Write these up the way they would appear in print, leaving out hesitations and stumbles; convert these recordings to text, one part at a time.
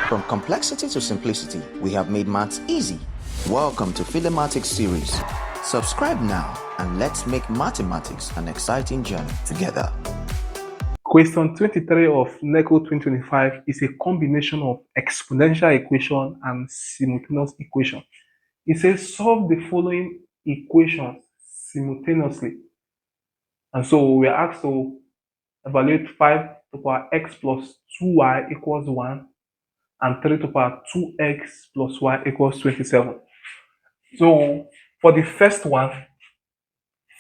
From complexity to simplicity, we have made maths easy. Welcome to Philemathics series. Subscribe now and let's make mathematics an exciting journey together. Question 23 of NECO 2025 is a combination of exponential equation and simultaneous equation. It says solve the following equations simultaneously. And so we are asked to evaluate 5 to the power x plus 2y equals 1 and 3 to the power 2x plus y equals 27. So for the first one,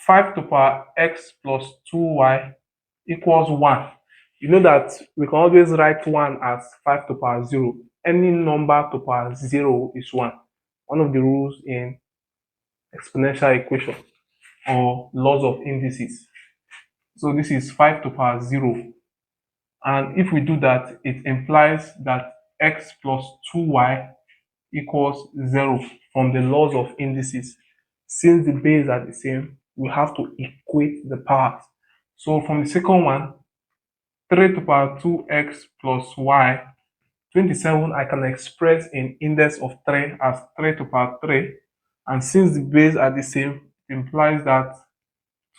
5 to the power x plus 2y equals 1. You know that we can always write 1 as 5 to the power 0. Any number to the power 0 is 1. One of the rules in exponential equation or laws of indices. So this is 5 to the power 0. And if we do that, it implies that x plus 2y equals 0 from the laws of indices. Since the base are the same, we have to equate the powers. So from the second one, 3 to the power 2x plus y, 27 I can express in index of 3 as 3 to the power 3. And since the base are the same, it implies that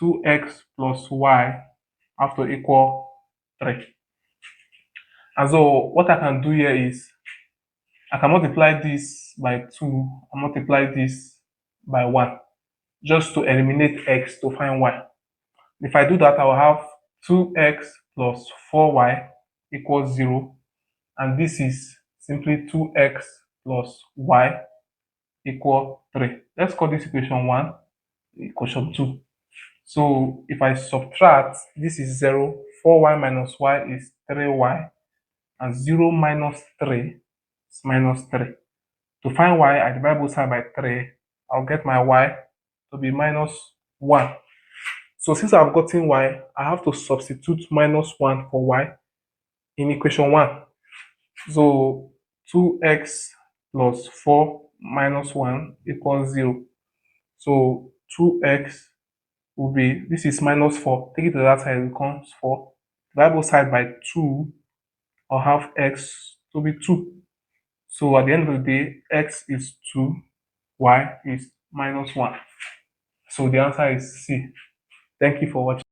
2x plus y have to equal 3. And so what I can do here is I can multiply this by 2 and multiply this by 1 just to eliminate x to find y. If I do that, I will have 2x plus 4y equals 0, and this is simply 2x plus y equal 3. Let's call this equation 1, equation 2. So if I subtract, this is 0, 4y minus y is 3y, and 0 minus 3 is minus 3. To find y, I divide both sides by 3. I'll get my y to be minus 1. So since I've gotten y, I have to substitute minus 1 for y in equation 1. So 2x plus 4 minus 1 equals 0. So 2x will be, this is minus 4. Take it to the other side, it becomes 4. Divide both sides by 2. I'll have x to be 2. So at the end of the day, x is 2, y is minus 1. So the answer is C. Thank you for watching.